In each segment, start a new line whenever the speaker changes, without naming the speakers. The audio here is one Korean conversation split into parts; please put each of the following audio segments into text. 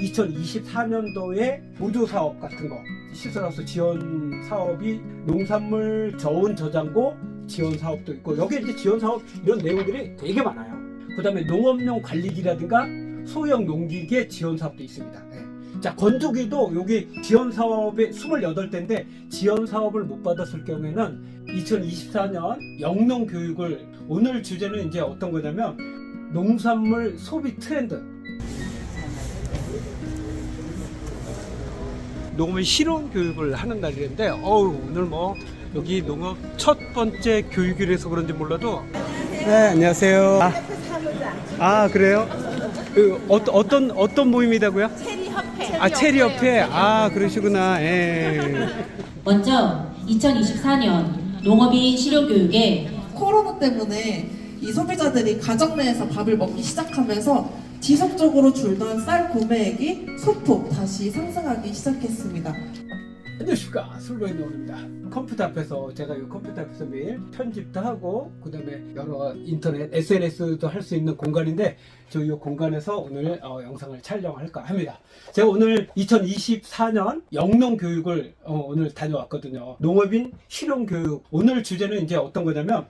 2024년도에 보조사업 같은 거, 시설하우스 지원 사업이 농산물 저온 저장고 지원 사업도 있고, 여기에 이제 지원 사업 이런 내용들이 되게 많아요. 그 다음에 농업용 관리기라든가 소형 농기계 지원 사업도 있습니다. 자, 건조기도 여기 지원 사업에 28대인데 지원 사업을 못 받았을 경우에는 2024년 영농 교육을, 오늘 주제는 이제 어떤 거냐면 농산물 소비 트렌드, 농업의 실용 교육을 하는 날인데, 오늘 뭐 여기 농업 첫 번째 교육이라서 그런지 몰라도. 네, 안녕하세요. 그래요? 어떤 모임이라고요?
체리협회.
체리협회. 그러시구나.
먼저 2024년 농업인 실용교육에
코로나 때문에 이 소비자들이 가정 내에서 밥을 먹기 시작하면서 지속적으로 줄던 쌀 구매액이 소폭 다시 상승하기 시작했습니다.
안녕하십니까, 술로이노입니다. 컴퓨터 앞에서, 제가 이 컴퓨터 앞에서 매일 편집도 하고, 그 다음에 여러 인터넷 SNS도 할 수 있는 공간인데, 저 이 공간에서 오늘 영상을 촬영할까 합니다. 제가 오늘 2024년 영농 교육을 오늘 다녀왔거든요. 농업인 실용 교육. 오늘 주제는 이제 어떤 거냐면,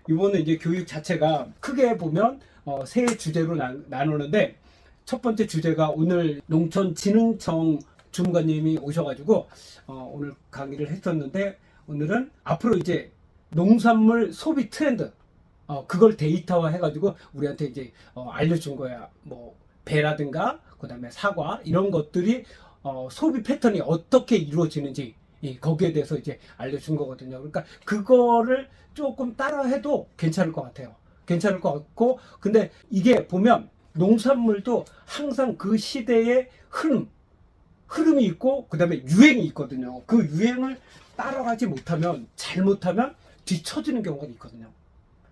이번에 이제 교육 자체가 크게 보면 세 주제로 나누는데, 첫 번째 주제가 오늘 농촌진흥청 주무관님이 오셔가지고 오늘 강의를 했었는데, 오늘은 앞으로 이제 농산물 소비 트렌드, 그걸 데이터화 해가지고 우리한테 이제 알려준 거야. 뭐 배라든가 그 다음에 사과 이런 것들이 소비 패턴이 어떻게 이루어지는지, 거기에 대해서 이제 알려준 거거든요. 그러니까 그거를 조금 따라해도 괜찮을 것 같아요. 괜찮을 것 같고, 근데 이게 보면 농산물도 항상 그 시대의 흐름이 있고, 그 다음에 유행이 있거든요. 그 유행을 따라가지 못하면, 잘못하면 뒤처지는 경우가 있거든요.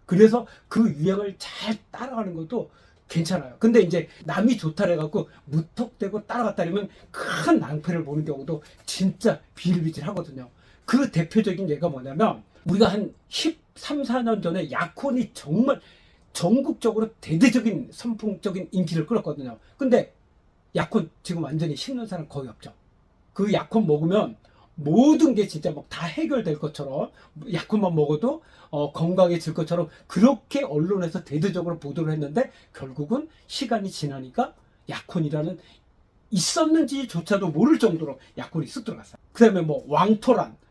그래서 그 유행을 잘 따라가는 것도 괜찮아요. 근데 이제 남이 좋다 해갖고 무턱대고 따라갔다면 큰 낭패를 보는 경우도 진짜 비일비재하거든요. 그 대표적인 예가 뭐냐면, 우리가 한 13, 14년 전에 약혼이 정말 전국적으로 대대적인 선풍적인 인기를 끌었거든요. 근데 약혼 지금 완전히 씹는 사람 거의 없죠. 그 약혼 먹으면 모든 게 진짜 막 다 해결될 것처럼, 약혼만 먹어도 건강해질 것처럼 그렇게 언론에서 대대적으로 보도를 했는데, 결국은 시간이 지나니까 약혼이라는 있었는지조차도 모를 정도로 약혼이 쓱 들어갔어요. 그 다음에 뭐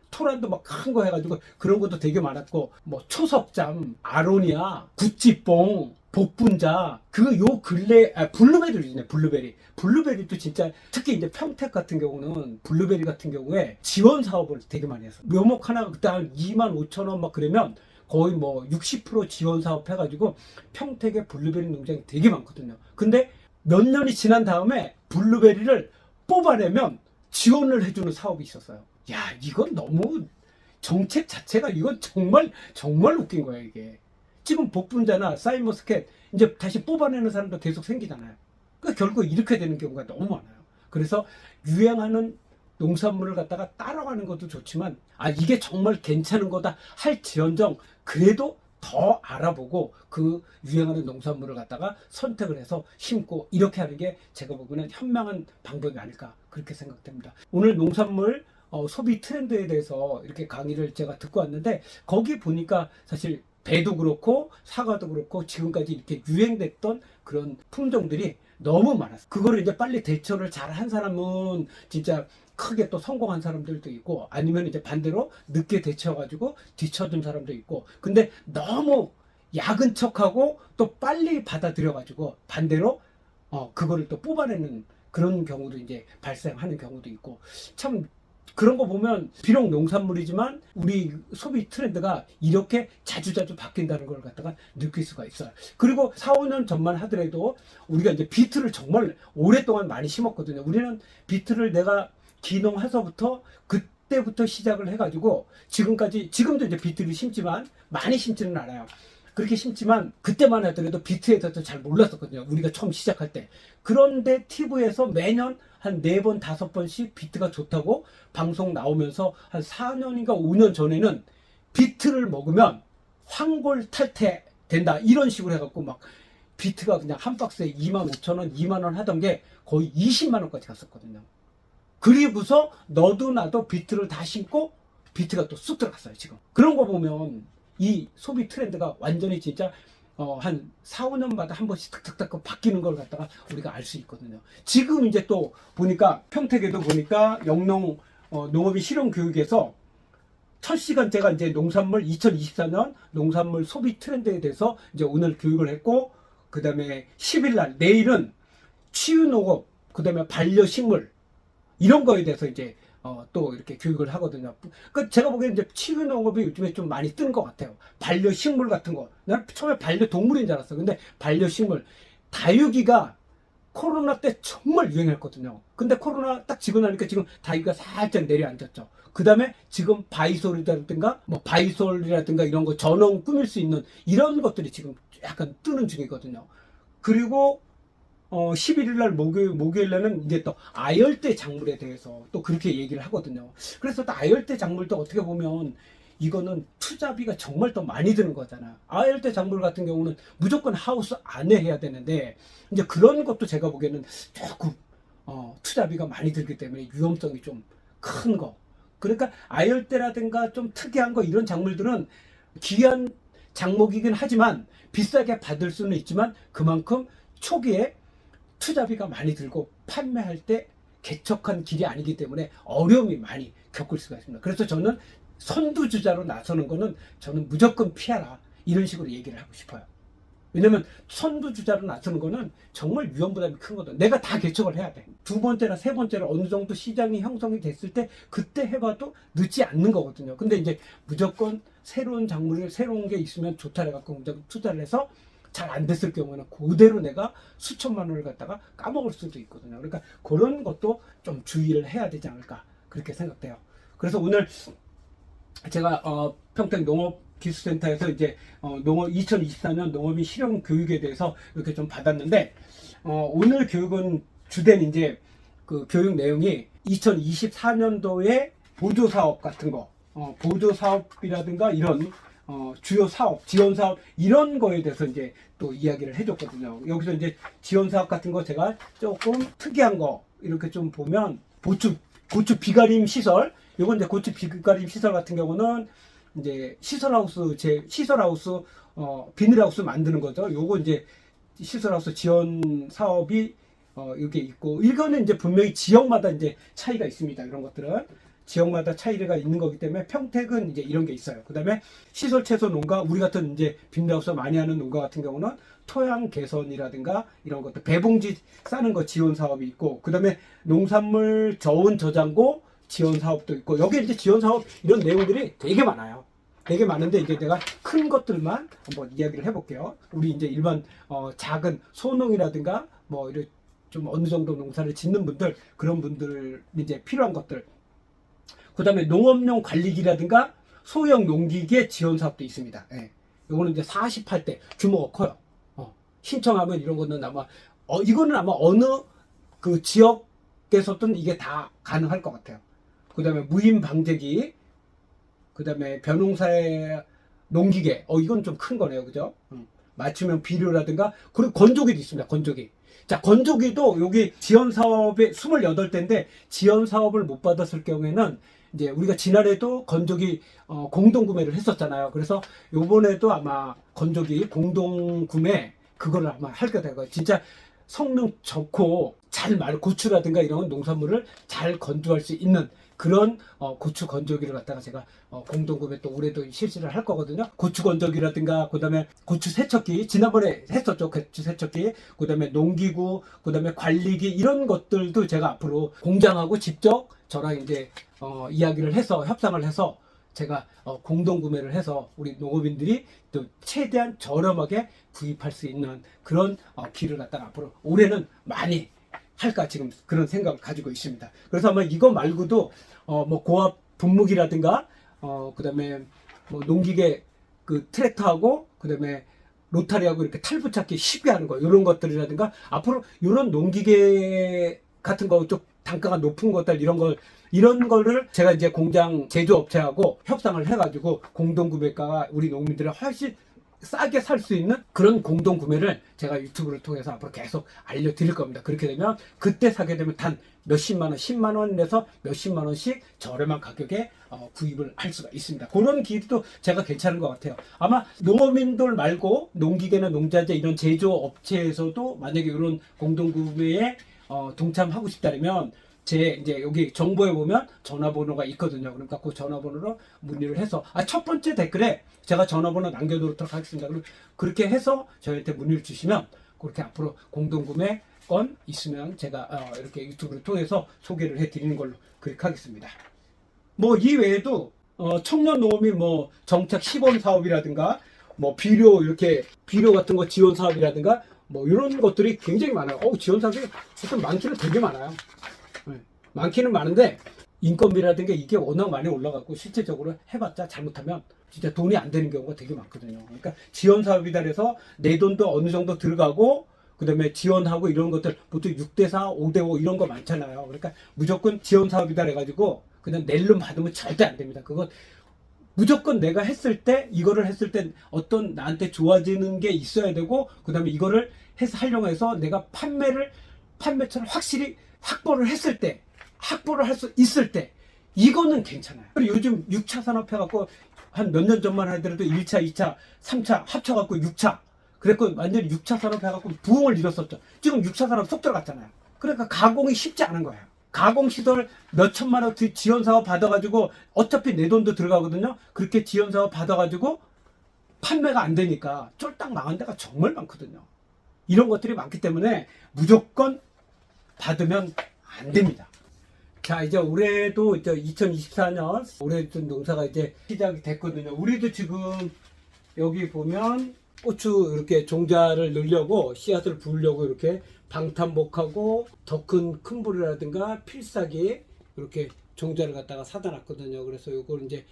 토란도 막 큰 거 해가지고 그런 것도 되게 많았고, 뭐 초석잠, 아로니아, 구찌뽕, 복분자, 요 근래, 블루베리네, 블루베리도 진짜, 특히 이제 평택 같은 경우는 블루베리 같은 경우에 지원 사업을 되게 많이 했어. 묘목 하나 그때 한 25,000원 막 그러면 거의 뭐 60% 지원 사업 해가지고 평택에 블루베리 농장이 되게 많거든요. 근데 몇 년이 지난 다음에 블루베리를 뽑아내면 지원을 해주는 사업이 있었어요. 야, 이건 너무 정책 자체가, 이건 정말 웃긴 거예요, 이게. 지금 복분자나 사이머스켓 이제 다시 뽑아내는 사람도 계속 생기잖아요. 그러니까 결국 이렇게 되는 경우가 너무 많아요. 그래서 유행하는 농산물을 갖다가 따라가는 것도 좋지만, 이게 정말 괜찮은 거다 할지언정 그래도 더 알아보고 그 유행하는 농산물을 갖다가 선택을 해서 심고, 이렇게 하는 게 제가 보기에는 현명한 방법이 아닐까, 그렇게 생각됩니다. 오늘 농산물 소비 트렌드에 대해서 이렇게 강의를 제가 듣고 왔는데, 거기 보니까 사실 배도 그렇고 사과도 그렇고 지금까지 이렇게 유행됐던 그런 품종들이 너무 많았어요. 그거를 이제 빨리 대처를 잘 한 사람은 진짜 크게 또 성공한 사람들도 있고, 아니면 이제 반대로 늦게 대처해가지고 뒤처진 사람도 있고, 근데 너무 야근 척하고 또 빨리 받아들여가지고 반대로 그거를 또 뽑아내는 그런 경우도 이제 발생하는 경우도 있고, 참 그런 거 보면 비록 농산물이지만 우리 소비 트렌드가 이렇게 자주자주 바뀐다는 걸 갖다가 느낄 수가 있어요. 그리고 4, 5년 전만 하더라도 우리가 이제 비트를 정말 오랫동안 많이 심었거든요. 우리는 비트를 내가 기농해서부터 그때부터 시작을 해가지고 지금까지, 지금도 이제 비트를 심지만 많이 심지는 않아요. 그렇게 심지만 그때만 하더라도 비트에 대해서 잘 몰랐었거든요, 우리가 처음 시작할 때. 그런데 TV에서 매년 한 4번, 5번씩 비트가 좋다고 방송 나오면서 한 4년인가 5년 전에는 비트를 먹으면 황골탈퇴 된다, 이런 식으로 해갖고 막 비트가 그냥 한 박스에 25,000원, 2만원 하던 게 거의 20만원까지 갔었거든요. 그리고서 너도 나도 비트를 다 신고 비트가 또 쑥 들어갔어요, 지금. 그런 거 보면 이 소비 트렌드가 완전히 진짜 한 4, 5년마다 한 번씩 탁탁탁 바뀌는 걸 갖다가 우리가 알 수 있거든요. 지금 이제 또 보니까 평택에도 보니까 영농 농업인 실용교육에서 첫 시간제가 이제 농산물 2024년 농산물 소비 트렌드에 대해서 이제 오늘 교육을 했고, 그 다음에 10일 날 내일은 치유농업, 그 다음에 반려식물 이런 거에 대해서 이제 또 이렇게 교육을 하거든요. 그 제가 보기에는 이제 치유농업이 요즘에 좀 많이 뜬 것 같아요. 반려식물 같은 거. 난 처음에 반려동물인 줄 알았어. 근데 반려식물. 다육이가 코로나 때 정말 유행했거든요. 근데 코로나 딱 지고 나니까 지금 다육이가 살짝 내려앉았죠. 그 다음에 지금 바이솔이라든가 뭐 바이솔이라든가 이런 거 전원 꾸밀 수 있는 이런 것들이 지금 약간 뜨는 중이거든요. 그리고 11일 날 목요일 날은 이제 또 아열대 작물에 대해서 또 그렇게 얘기를 하거든요. 그래서 또 아열대 작물도 어떻게 보면 이거는 투자비가 정말 더 많이 드는 거잖아. 아열대 작물 같은 경우는 무조건 하우스 안에 해야 되는데 이제 그런 것도 제가 보기에는 조금 투자비가 많이 들기 때문에 위험성이 좀 큰 거. 그러니까 아열대라든가 좀 특이한 거 이런 작물들은 귀한 작목이긴 하지만 비싸게 받을 수는 있지만 그만큼 초기에 투자비가 많이 들고 판매할 때 개척한 길이 아니기 때문에 어려움이 많이 겪을 수가 있습니다. 그래서 저는 선두주자로 나서는 거는 저는 무조건 피하라 이런 식으로 얘기를 하고 싶어요. 왜냐면 선두주자로 나서는 거는 정말 위험부담이 큰 거든. 내가 다 개척을 해야 돼. 두 번째나 세 번째로 어느 정도 시장이 형성이 됐을 때 그때 해봐도 늦지 않는 거거든요. 근데 이제 무조건 새로운 작물을 새로운 게 있으면 좋다 해갖고 무조건 투자를 해서 잘 안 됐을 경우는 그대로 내가 수천만 원을 갖다가 까먹을 수도 있거든요. 그러니까 그런 것도 좀 주의를 해야 되지 않을까 그렇게 생각돼요. 그래서 오늘 제가 평택 농업기술센터에서 이제 농업 2024년 농업인 실용 교육에 대해서 이렇게 좀 받았는데 오늘 교육은 주된 이제 그 교육 내용이 2024년도에 보조 사업 같은 거, 보조 사업이라든가 이런 주요 사업, 지원 사업 이런 거에 대해서 이제 또 이야기를 해줬거든요. 여기서 이제 지원 사업 같은 거 제가 조금 특이한 거 이렇게 좀 보면 고추 비가림 시설, 요건 이제 고추 비가림 시설 같은 경우는 이제 시설하우스 비닐하우스 만드는 거죠. 요거 이제 시설하우스 지원 사업이 이게 있고, 이거는 이제 분명히 지역마다 이제 차이가 있습니다. 이런 것들은 지역마다 차이가 있는 거기 때문에 평택은 이제 이런 게 있어요. 그 다음에 시설 채소 농가, 우리 같은 이제 비닐하우스 많이 하는 농가 같은 경우는 토양 개선이라든가 이런 것들, 배봉지 싸는 거 지원 사업이 있고, 그 다음에 농산물 저온 저장고 지원 사업도 있고, 여기 이제 지원 사업 이런 내용들이 되게 많아요. 되게 많은데 이제 내가 큰 것들만 한번 이야기를 해볼게요. 우리 이제 일반 작은 소농이라든가 뭐 이런 좀 어느 정도 농사를 짓는 분들, 그런 분들 이제 필요한 것들. 그 다음에 농업용 관리기라든가 소형 농기계 지원 사업도 있습니다. 예. 요거는 이제 48대 규모가 커요. 신청하면 이런 거는 아마 이거는 아마 어느 그 지역에서든 이게 다 가능할 것 같아요. 그 다음에 무인 방제기, 그 다음에 벼농사의 농기계, 이건 좀 큰 거네요, 그죠? 맞춤형 비료라든가, 그리고 건조기도 있습니다. 건조기. 자, 건조기도 여기 지원 사업에 28대인데 지원 사업을 못 받았을 경우에는 이제 우리가 지난해도 건조기 공동 구매를 했었잖아요. 그래서 요번에도 아마 건조기 공동 구매 그거를 아마 하게 될 거예요. 진짜 성능 좋고 잘 고추라든가 이런 농산물을 잘 건조할 수 있는 그런 고추 건조기를 갖다가 제가 공동 구매 또 올해도 실시를 할 거거든요. 고추 건조기라든가 그다음에 고추 세척기 지난번에 했었죠. 고추 세척기, 그다음에 농기구, 그다음에 관리기 이런 것들도 제가 앞으로 공장하고 직접 저랑 이제 이야기를 해서 협상을 해서 제가 공동 구매를 해서 우리 농업인들이 또 최대한 저렴하게 구입할 수 있는 그런 길을 갖다가 앞으로 올해는 많이 할까 지금 그런 생각을 가지고 있습니다. 그래서 아마 이거 말고도 뭐 고압 분무기라든가 그다음에 뭐 농기계 그 트랙터하고 그다음에 로타리하고 이렇게 탈부착기 쉽게 하는 거 이런 것들이라든가 앞으로 이런 농기계 같은 거 좀 단가가 높은 것들 이런 거를 제가 이제 공장 제조업체하고 협상을 해가지고 공동구매가가 우리 농민들이 훨씬 싸게 살 수 있는 그런 공동 구매를 제가 유튜브를 통해서 앞으로 계속 알려드릴 겁니다. 그렇게 되면 그때 사게 되면 단 몇십만 원, 10만 원에서 몇십만 원씩 저렴한 가격에 구입을 할 수가 있습니다. 그런 기회도 제가 괜찮은 것 같아요. 아마 농어민들 말고 농기계나 농자재 이런 제조업체에서도 만약에 이런 공동 구매에 동참하고 싶다면 이제 여기 정보에 보면 전화번호가 있거든요. 그러니까 그 전화번호로 문의를 해서 첫 번째 댓글에 제가 전화번호 남겨놓도록 하겠습니다. 그럼 그렇게 해서 저희한테 문의를 주시면 그렇게 앞으로 공동구매 건 있으면 제가 이렇게 유튜브를 통해서 소개를 해드리는 걸로 그렇게 하겠습니다. 뭐 이 외에도 청년 농업인 뭐 정책 시범 사업이라든가 뭐 비료 같은 거 지원 사업이라든가 뭐 이런 것들이 굉장히 많아요. 지원 사업이 어떤 많기는 되게 많아요. 많기는 많은데 인건비라든가 이게 워낙 많이 올라갔고 실제적으로 해봤자 잘못하면 진짜 돈이 안 되는 경우가 되게 많거든요. 그러니까 지원 사업이다 해서 내 돈도 어느 정도 들어가고 그 다음에 지원하고 이런 것들 보통 6대4, 5대5 이런 거 많잖아요. 그러니까 무조건 지원 사업이다 해가지고 그냥 낼 놈 받으면 절대 안 됩니다. 그건 무조건 내가 이거를 했을 때 어떤 나한테 좋아지는 게 있어야 되고 그 다음에 이거를 하려고 해서 내가 판매처를 확실히 확보를 할 수 있을 때 이거는 괜찮아요. 그리고 요즘 6차 산업 해갖고 한 몇 년 전만 하더라도 1차, 2차, 3차 합쳐갖고 6차 그랬고 완전히 6차 산업 해갖고 부흥을 이뤘었죠. 지금 6차 산업 쏙 들어갔잖아요. 그러니까 가공이 쉽지 않은 거예요. 가공시설 몇 천만 원 지원 사업 받아가지고 어차피 내 돈도 들어가거든요. 그렇게 지원 사업 받아가지고 판매가 안 되니까 쫄딱 망한 데가 정말 많거든요. 이런 것들이 많기 때문에 무조건 받으면 안 됩니다. 자, 이제 올해도 2024년 올해 농사가 이제 시작이 됐거든요. 우리도 지금 여기 보면 고추 이렇게 종자를 넣으려고 씨앗을 부으려고 이렇게 방탄복하고 더 큰 불이라든가 필사기 이렇게 종자를 갖다가 사다 놨거든요. 그래서 요걸 이제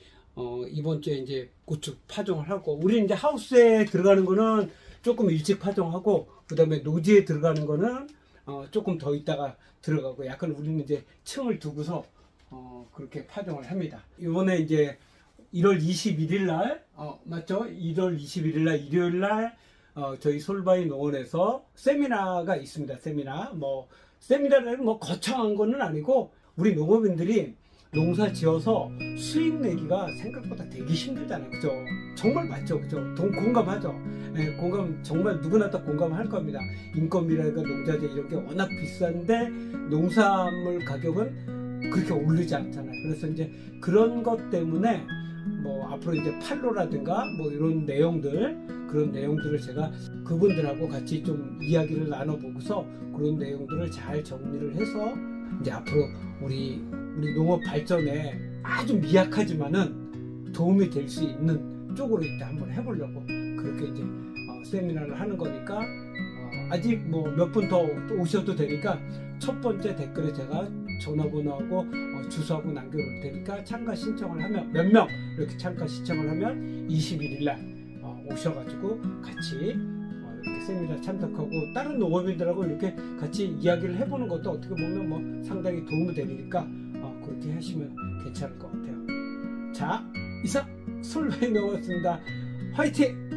이번 주에 이제 고추 파종을 하고 우리 이제 하우스에 들어가는 거는 조금 일찍 파종하고 그다음에 노지에 들어가는 거는 조금 더 있다가 들어가고 약간 우리는 이제 층을 두고서 그렇게 파종을 합니다. 이번에 이제 1월 21일 날 맞죠? 1월 21일 날 일요일 날 저희 솔바이 농원에서 세미나가 있습니다. 세미나는 뭐 거창한 거는 아니고 우리 농업인들이 농사 지어서 수익 내기가 생각보다 되게 힘들잖아요. 그죠? 정말 맞죠? 그죠? 공감하죠? 예, 정말 누구나 다 공감할 겁니다. 인건비라든가 농자재 이런 게 워낙 비싼데 농산물 가격은 그렇게 오르지 않잖아요. 그래서 이제 그런 것 때문에 뭐 앞으로 이제 판로라든가 뭐 이런 그런 내용들을 제가 그분들하고 같이 좀 이야기를 나눠보고서 그런 내용들을 잘 정리를 해서 이제 앞으로 우리 농업 발전에 아주 미약하지만은 도움이 될 수 있는 쪽으로 이제 한번 해보려고 그렇게 이제 세미나를 하는 거니까 아직 뭐 몇 분 더 오셔도 되니까 첫 번째 댓글에 제가 전화번호하고 주소하고 남겨놓을 테니까 참가 신청을 하면 몇 명 이렇게 참가 신청을 하면 21일 날 오셔가지고 같이 이렇게 세미나 참석하고 다른 농업인들하고 이렇게 같이 이야기를 해보는 것도 어떻게 보면 뭐 상당히 도움이 되니까 그렇게 하시면 괜찮을 것 같아요. 자, 이상 솔바이 농어였습니다. 화이팅!